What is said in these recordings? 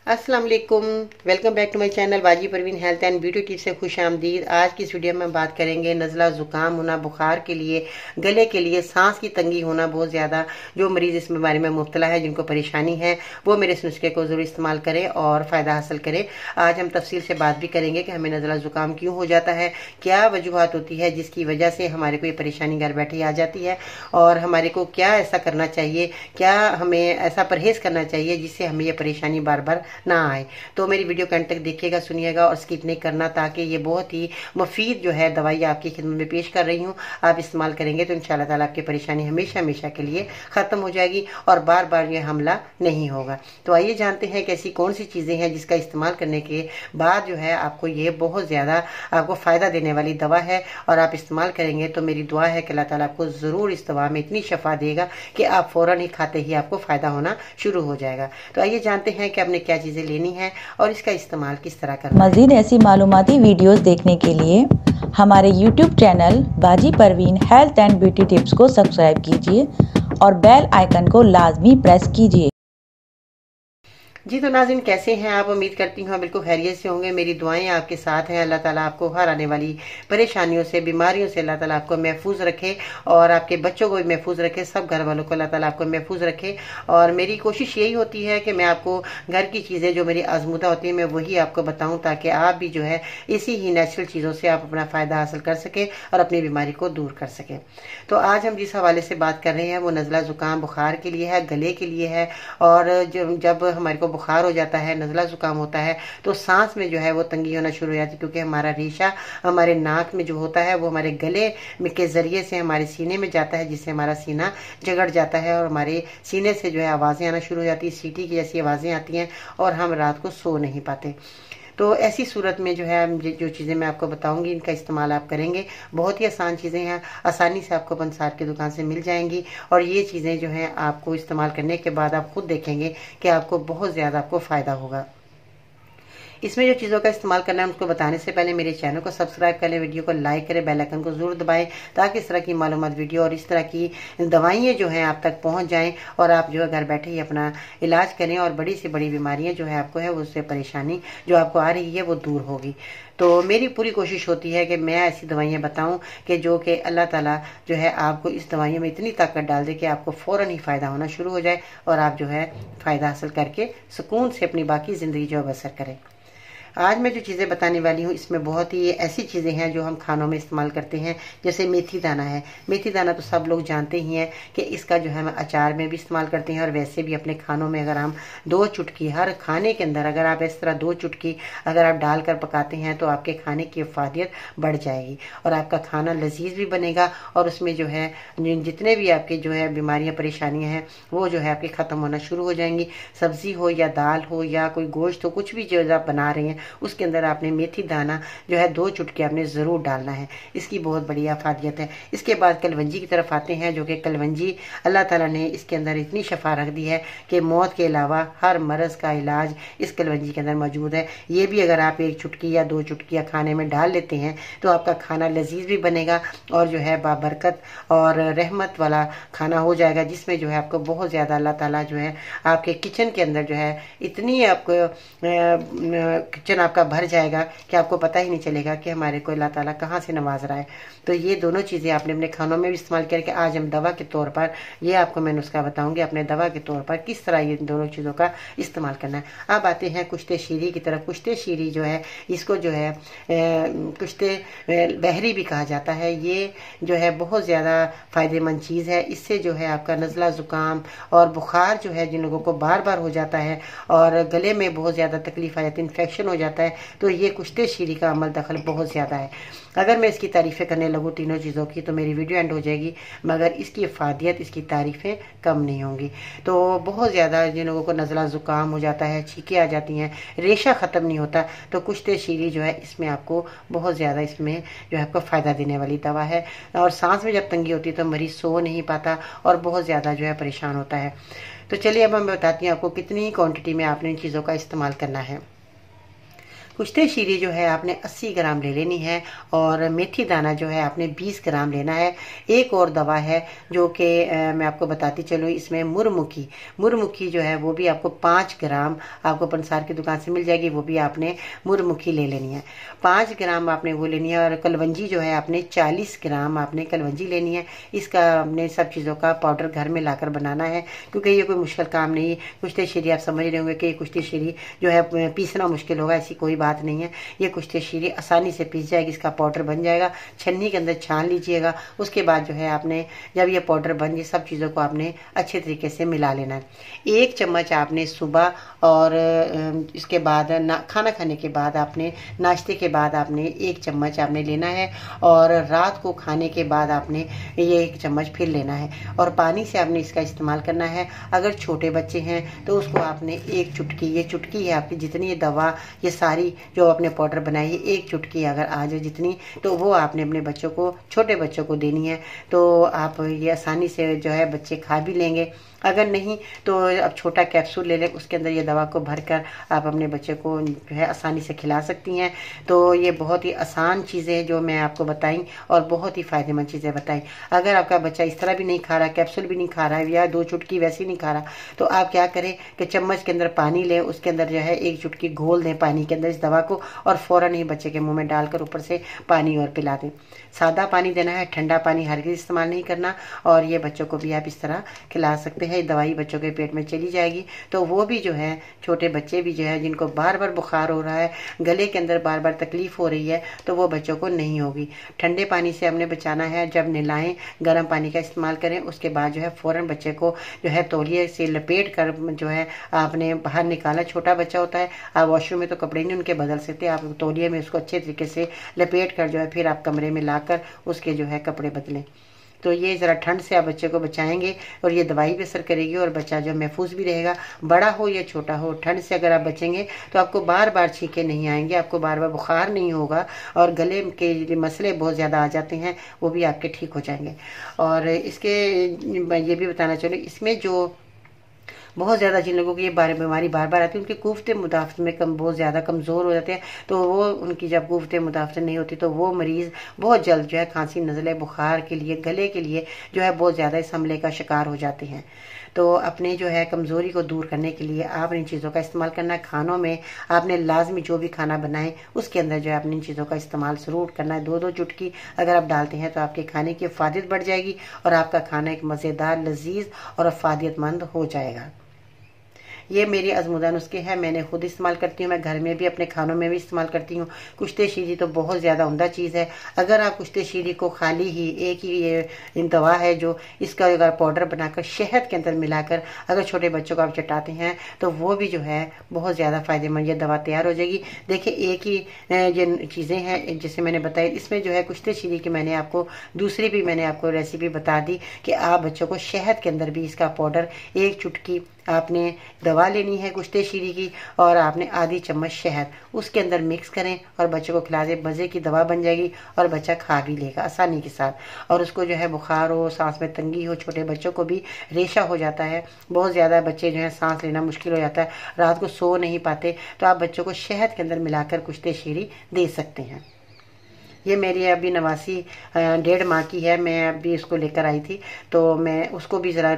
अस्सलाम वालेकुम। Welcome back to my channel Baji Parveen health and beauty tips से खुश आमदीद। आज की इस वीडियो में बात करेंगे नज़ला ज़ुकाम होना, बुखार के लिए, गले के लिए, सांस की तंगी होना बहुत ज़्यादा, जो मरीज़ इस बीमारी में मुब्तला है, जिनको परेशानी है, वो मेरे इस नुस्खे को ज़रूर इस्तेमाल करें और फ़ायदा हासिल करें। आज हम तफसील से बात भी करेंगे कि हमें नज़ला ज़ुकाम क्यों हो जाता है, क्या वजूहत होती है जिसकी वजह से हमारे को ये परेशानी घर बैठे आ जाती है, और हमारे को क्या ऐसा करना चाहिए, क्या हमें ऐसा परहेज़ करना चाहिए जिससे हमें ये परेशानी बार बार ना आए। तो मेरी वीडियो के अंत तक देखिएगा, सुनिएगा और स्किप नहीं करना, ताकि ये बहुत ही मुफीद जो है दवाई आपकी खिदमत में पेश कर रही हूँ। आप इस्तेमाल करेंगे तो इंशाल्लाह ताला आपकी परेशानी हमेशा हमेशा के लिए ख़त्म हो जाएगी और बार बार ये हमला नहीं होगा। तो आइए जानते हैं कि ऐसी कौन सी चीज़ें हैं जिसका इस्तेमाल करने के बाद जो है आपको ये बहुत ज़्यादा आपको फ़ायदा देने वाली दवा है, और आप इस्तेमाल करेंगे तो मेरी दुआ है कि अल्लाह ताला आपको ज़रूर इस दवा में इतनी शफा देगा कि आप फ़ौरन ही खाते ही आपको फ़ायदा होना शुरू हो जाएगा। तो आइए जानते हैं कि आपने क्या चीज़ें लेनी है और इसका इस्तेमाल किस तरह करना है। मज़ीद ऐसी मालूमाती वीडियोस देखने के लिए हमारे YouTube channel Baji Parveen health and beauty tips को सब्सक्राइब कीजिए और बेल आइकन को लाजमी प्रेस कीजिए। जी तो नाज़रीन, कैसे हैं आप? उम्मीद करती हूँ बिल्कुल खैरियत से होंगे। मेरी दुआएं आपके साथ हैं। अल्लाह ताला आपको हर आने वाली परेशानियों से, बीमारियों से अल्लाह ताला आपको महफूज रखे और आपके बच्चों को भी महफूज रखे, सब घर वालों को अल्लाह ताला आपको महफूज रखे। और मेरी कोशिश यही होती है कि मैं आपको घर की चीज़ें जो मेरी आजमूदा होती है मैं वही आपको बताऊँ, ताकि आप भी जो है इसी ही नेचुरल चीज़ों से आप अपना फ़ायदा हासिल कर सकें और अपनी बीमारी को दूर कर सकें। तो आज हम जिस हवाले से बात कर रहे हैं वो नज़ला ज़ुकाम बुखार के लिए है, गले के लिए है। और जब हमारे को बुखार हो जाता है, नज़ला ज़ुकाम होता है, तो सांस में जो है वो तंगी होना शुरू हो जाती है, क्योंकि हमारा रेशा हमारे नाक में जो होता है वो हमारे गले के ज़रिए से हमारे सीने में जाता है, जिससे हमारा सीना जगड़ जाता है और हमारे सीने से जो है आवाज़ें आना शुरू हो जाती है, सीटी की जैसी आवाज़ें आती हैं और हम रात को सो नहीं पाते। तो ऐसी सूरत में जो है जो चीज़ें मैं आपको बताऊंगी इनका इस्तेमाल आप करेंगे। बहुत ही आसान चीज़ें हैं, आसानी से आपको पंसार की दुकान से मिल जाएंगी, और ये चीज़ें जो हैं आपको इस्तेमाल करने के बाद आप खुद देखेंगे कि आपको बहुत ज़्यादा आपको फ़ायदा होगा। इसमें जो चीज़ों का इस्तेमाल करना है उसको बताने से पहले मेरे चैनल को सब्सक्राइब कर लें, वीडियो को लाइक करें, बेल आइकन को जरूर दबाएं, ताकि इस तरह की मालूमात वीडियो और इस तरह की दवाइयाँ जो हैं आप तक पहुंच जाएं और आप जो है घर बैठे ही अपना इलाज करें और बड़ी से बड़ी बीमारियाँ जो है आपको है उससे परेशानी जो आपको आ रही है वो दूर होगी। तो मेरी पूरी कोशिश होती है कि मैं ऐसी दवाइयाँ बताऊं कि जो कि अल्लाह ताला जो है आपको इस दवाइयों में इतनी ताकत डाल दे कि आपको फ़ौरन ही फ़ायदा होना शुरू हो जाए और आप जो है फ़ायदा हासिल करके सुकून से अपनी बाकी ज़िंदगी जो बसर करें। आज मैं जो चीज़ें बताने वाली हूँ इसमें बहुत ही ऐसी चीज़ें हैं जो हम खानों में इस्तेमाल करते हैं, जैसे मेथी दाना है। मेथी दाना तो सब लोग जानते ही हैं कि इसका जो है हम अचार में भी इस्तेमाल करते हैं, और वैसे भी अपने खानों में अगर हम 2 चुटकी हर खाने के अंदर अगर आप इस तरह 2 चुटकी अगर आप डालकर पकाते हैं तो आपके खाने की अफादियत बढ़ जाएगी और आपका खाना लजीज भी बनेगा, और उसमें जो है जितने भी आपके जो है बीमारियाँ परेशानियाँ हैं वो जो है आपके ख़त्म होना शुरू हो जाएंगी। सब्ज़ी हो या दाल हो या कोई गोश्त हो, कुछ भी जो आप बना रहे हैं उसके अंदर आपने मेथी दाना जो है 2 चुटकी आपने ज़रूर डालना है। इसकी बहुत बड़ी अफादियत है। इसके बाद कलवंजी की तरफ आते हैं, जो कि कलवंजी अल्लाह ताला ने इसके अंदर इतनी शफा रख दी है कि मौत के अलावा हर मरज़ का इलाज इस कलवंजी के अंदर मौजूद है। ये भी अगर आप 1 चुटकी या 2 चुटकियाँ खाने में डाल लेते हैं तो आपका खाना लजीज भी बनेगा और जो है बाबरकत और रहमत वाला खाना हो जाएगा, जिसमें जो है आपको बहुत ज़्यादा अल्लाह ताला जो है आपके किचन के अंदर जो है इतनी आपको किचन आपका भर जाएगा कि आपको पता ही नहीं चलेगा कि हमारे को अल्लाह ताला कहाँ से नवाज रहा है। तो ये दोनों चीज़ें आपने अपने खानों में भी इस्तेमाल करके आज हम दवा के तौर पर ये आपको मैं नुस्खा बताऊंगी अपने दवा के तौर पर किस तरह ये दोनों चीज़ों का इस्तेमाल करना है। अब आते हैं कुश्ते शीरी की तरफ। कुश्ते शीरी जो है इसको जो है कुश्ते बहरी भी कहा जाता है। ये जो है बहुत ज़्यादा फ़ायदेमंद चीज़ है। इससे जो है आपका नज़ला ज़ुकाम और बुखार जो है जिन लोगों को बार बार हो जाता है और गले में बहुत ज़्यादा तकलीफ आ जाती है, इन्फेक्शन हो जाता है, तो ये कुश्ते शीरी का अमल दखल बहुत ज़्यादा है। अगर मैं इसकी तारीफ़ें करने लगूँ तीनों चीज़ों की तो मेरी वीडियो एंड हो जाएगी, मगर इसकी अफादियत, इसकी तारीफ़ें कम नहीं होंगी। तो बहुत ज़्यादा जिन लोगों को नज़ला ज़ुकाम हो जाता है, छींकें आ जाती हैं, रेशा ख़त्म नहीं होता, तो कुश्ते शीरी जो है इसमें आपको बहुत ज़्यादा इसमें जो है आपको फ़ायदा देने वाली दवा है। और सांस में जब तंगी होती है तो मरीज़ सो नहीं पाता और बहुत ज़्यादा जो है परेशान होता है। तो चलिए अब मैं बताती हूँ आपको कितनी क्वान्टिटी में आपने इन चीज़ों का इस्तेमाल करना है। कुश्ते शीरी जो है आपने 80 ग्राम ले लेनी है और मेथी दाना जो है आपने 20 ग्राम लेना है। एक और दवा है जो कि मैं आपको बताती चलूँ, इसमें मुरमुखी जो है वो भी आपको 5 ग्राम आपको पंसार की दुकान से मिल जाएगी, वो भी आपने मुरमुखी ले लेनी है। 5 ग्राम आपने वो लेनी है। और कलवंजी जो है आपने 40 ग्राम आपने कलवंजी लेनी है। इसका आपने सब चीज़ों का पाउडर घर में लाकर बनाना है, क्योंकि ये कोई मुश्किल काम नहीं है। कुश्ते शीरी आप समझ रहे होंगे कि कुश्ते शीरी जो है पीसना मुश्किल होगा, ऐसी कोई बात नहीं है। ये कुश्ते शीरी आसानी से पीस जाएगी, इसका पाउडर बन जाएगा। छन्नी के अंदर छान लीजिएगा। उसके बाद जो है आपने जब ये पाउडर बन जाए, सब चीज़ों को आपने अच्छे तरीके से मिला लेना है। 1 चम्मच आपने सुबह और इसके बाद खाना खाने के बाद आपने नाश्ते के बाद आपने 1 चम्मच आपने लेना है। और रात को खाने के बाद आपने ये 1 चम्मच फिर लेना है। और पानी से आपने इसका इस्तेमाल करना है। अगर छोटे बच्चे हैं तो उसको आपने 1 चुटकी, ये चुटकी है आपकी, जितनी ये दवा ये सारी जो आपने पाउडर बनाई है, 1 चुटकी अगर आ जाए जितनी, तो वो आपने अपने बच्चों को, छोटे बच्चों को देनी है। तो आप ये आसानी से जो है बच्चे खा भी लेंगे। अगर नहीं तो अब छोटा कैप्सूल ले लें, उसके अंदर ये दवा को भरकर आप अपने बच्चे को जो है आसानी से खिला सकती हैं। तो ये बहुत ही आसान चीज़ें हैं जो मैं आपको बताई और बहुत ही फ़ायदेमंद चीज़ें बताई। अगर आपका बच्चा इस तरह भी नहीं खा रहा, कैप्सूल भी नहीं खा रहा है या 2 चुटकी वैसे नहीं खा रहा, तो आप क्या करें कि चम्मच के अंदर पानी लें, उसके अंदर जो है 1 चुटकी घोल दें पानी के अंदर इस दवा को, और फ़ौरन ही बच्चे के मुँह में डालकर ऊपर से पानी और पिला दें। सादा पानी देना है, ठंडा पानी हरगिज़ इस्तेमाल नहीं करना। और ये बच्चों को भी आप इस तरह खिला सकते हैं। दवाई बच्चों के पेट में चली जाएगी तो वो भी जो है, छोटे बच्चे भी जो है जिनको बार बार बुखार हो रहा है, गले के अंदर बार बार तकलीफ हो रही है, तो वो बच्चों को नहीं होगी। ठंडे पानी से हमने बचाना है। जब नहलाएं गर्म पानी का इस्तेमाल करें। उसके बाद जो है फ़ौरन बच्चे को जो है तौलिए से लपेट कर जो है आपने बाहर निकाला। छोटा बच्चा होता है, आप वॉशरूम में तो कपड़े नहीं उनके बदल सकते, आप तौलिए में उसको अच्छे तरीके से लपेट कर जो है फिर आप कमरे में लाकर उसके जो है कपड़े बदलें। तो ये ज़रा ठंड से आप बच्चे को बचाएंगे और ये दवाई भी असर करेगी और बच्चा जो महफूज भी रहेगा। बड़ा हो या छोटा हो, ठंड से अगर आप बचेंगे तो आपको बार बार छींके नहीं आएंगे, आपको बार बार बुखार नहीं होगा, और गले के मसले बहुत ज़्यादा आ जाते हैं वो भी आपके ठीक हो जाएंगे। और इसके ये भी बताना चाहूँगी, इसमें जो बहुत ज़्यादा जिन लोगों की ये बीमारी बार बार आती है, उनके कुव्वत मुदाफ़त में बहुत ज़्यादा कमज़ोर हो जाते हैं। तो वो उनकी जब कुव्वत मुदाफ़त नहीं होती तो वो मरीज़ बहुत जल्द जो है खांसी, नज़ले, बुखार के लिए, गले के लिए जो है बहुत ज़्यादा इस हमले का शिकार हो जाते हैं। तो अपने जो है कमज़ोरी को दूर करने के लिए आपने इन चीज़ों का इस्तेमाल करना है। खानों में आपने लाजमी जो भी खाना बनाए उसके अंदर जो है अपनी इन चीज़ों का इस्तेमाल ज़रूर करना है। 2-2 चुटकी अगर आप डालते हैं तो आपके खाने की अफादियत बढ़ जाएगी और आपका खाना एक मज़ेदार, लजीज और अफादियतमंद हो जाएगा। ये मेरी आजमूदा नुस्खे हैं, मैंने खुद इस्तेमाल करती हूँ, मैं घर में भी अपने खानों में भी इस्तेमाल करती हूँ। कुश्ते शीरी तो बहुत ज़्यादा उम्दा चीज़ है। अगर आप कुश्ते शीरी को खाली ही एक ही ये दवा है जो इसका अगर पाउडर बनाकर शहद के अंदर मिलाकर अगर छोटे बच्चों को आप चटाते हैं तो वो भी जो है बहुत ज़्यादा फ़ायदेमंद ये दवा तैयार हो जाएगी। देखिए एक ही ये चीज़ें हैं जैसे मैंने बताया, इसमें जो है कुश्ते शीरी की मैंने आपको दूसरी भी मैंने आपको रेसिपी बता दी कि आप बच्चों को शहद के अंदर भी इसका पाउडर 1 चुटकी आपने दवा लेनी है कुश्ते शीरी की और आपने आधी चम्मच शहद उसके अंदर मिक्स करें और बच्चे को खिला दें। मज़े की दवा बन जाएगी और बच्चा खा भी लेगा आसानी के साथ। और उसको जो है बुखार हो, सांस में तंगी हो, छोटे बच्चों को भी रेशा हो जाता है, बहुत ज़्यादा बच्चे जो है सांस लेना मुश्किल हो जाता है, रात को सो नहीं पाते, तो आप बच्चों को शहद के अंदर मिलाकर कुश्ते शीरी दे सकते हैं। ये मेरी अभी नवासी 1.5 माह की है, मैं अभी इसको लेकर आई थी तो मैं उसको भी ज़रा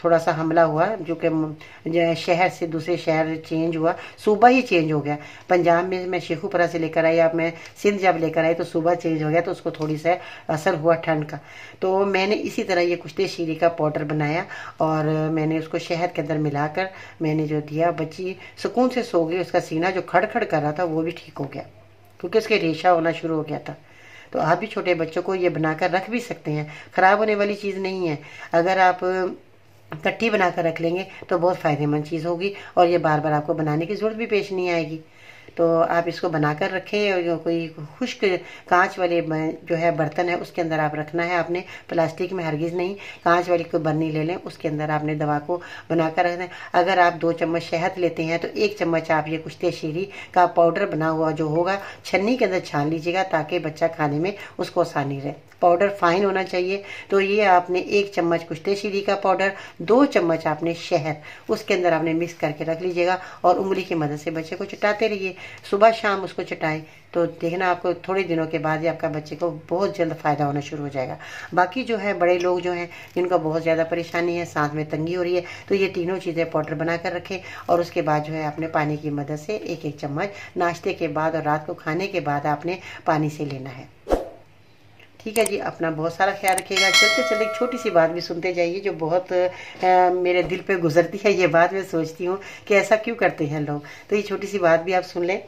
थोड़ा सा हमला हुआ, जो कि शहर से दूसरे शहर चेंज हुआ, सुबह ही चेंज हो गया। पंजाब में मैं शेखुपुरा से लेकर आई, अब मैं सिंध जब लेकर आई तो सुबह चेंज हो गया, तो उसको थोड़ी सा असर हुआ ठंड का। तो मैंने इसी तरह ये कुश्ते शीरी का पाउडर बनाया और मैंने उसको शहद के अंदर मिलाकर मैंने जो दिया, बच्ची सुकून से सो गई, उसका सीना जो खड़खड़ कर रहा था वो भी ठीक हो गया क्योंकि उसके रेशा होना शुरू हो गया था। तो आप भी छोटे बच्चों को ये बनाकर रख भी सकते हैं, ख़राब होने वाली चीज़ नहीं है। अगर आप कट्टी बनाकर रख लेंगे तो बहुत फ़ायदेमंद चीज़ होगी और ये बार बार आपको बनाने की ज़रूरत भी पेश नहीं आएगी। तो आप इसको बनाकर रखें और कोई खुश्क कांच वाले जो है बर्तन है उसके अंदर आप रखना है आपने, प्लास्टिक में हरगिज़ नहीं। कांच वाली कोई बर्नी ले लें, उसके अंदर आपने दवा को बनाकर रखना है। अगर आप 2 चम्मच शहद लेते हैं तो 1 चम्मच आप ये कुश्ते शीरी का पाउडर बना हुआ जो होगा छन्नी के अंदर छान लीजिएगा ताकि बच्चा खाने में उसको आसानी रहे। पाउडर फाइन होना चाहिए। तो ये आपने 1 चम्मच कुश्ते का पाउडर, 2 चम्मच आपने शहद उसके अंदर आपने मिक्स करके रख लीजिएगा और उंगली की मदद से बच्चे को चटाते रहिए, सुबह शाम उसको चटाएं। तो देखना आपको थोड़े दिनों के बाद ही आपका बच्चे को बहुत जल्द फायदा होना शुरू हो जाएगा। बाकी जो है बड़े लोग जो हैं जिनको बहुत ज़्यादा परेशानी है, सांस में तंगी हो रही है, तो ये तीनों चीज़ें पाउडर बनाकर रखें और उसके बाद जो है अपने पानी की मदद से 1-1 चम्मच नाश्ते के बाद और रात को खाने के बाद आपने पानी से लेना है। ठीक है जी, अपना बहुत सारा ख्याल रखिएगा। चलते चलते एक छोटी सी बात भी सुनते जाइए जो बहुत मेरे दिल पे गुजरती है। ये बात मैं सोचती हूँ कि ऐसा क्यों करते हैं लोग, तो ये छोटी सी बात भी आप सुन लें।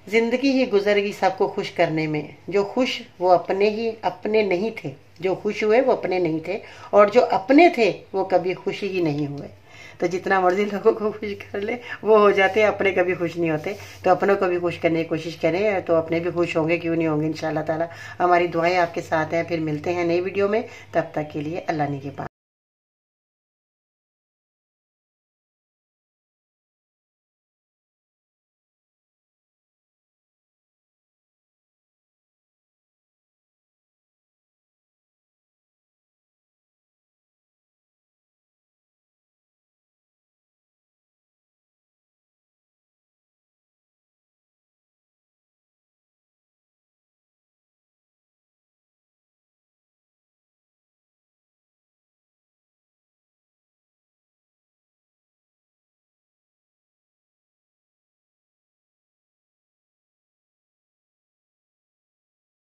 जिंदगी ही गुजर गई सबको खुश करने में, जो खुश वो अपने नहीं थे, जो खुश हुए वो अपने नहीं थे, और जो अपने थे वो कभी खुश ही नहीं हुए। तो जितना मर्जी लोगों को खुश कर ले वो हो जाते हैं, अपने कभी खुश नहीं होते। तो अपनों को भी खुश करने की कोशिश करें तो अपने भी खुश होंगे, क्यों नहीं होंगे इंशाल्लाह ताला। हमारी दुआएं आपके साथ हैं। फिर मिलते हैं नई वीडियो में, तब तक के लिए अल्लाह ने के पास।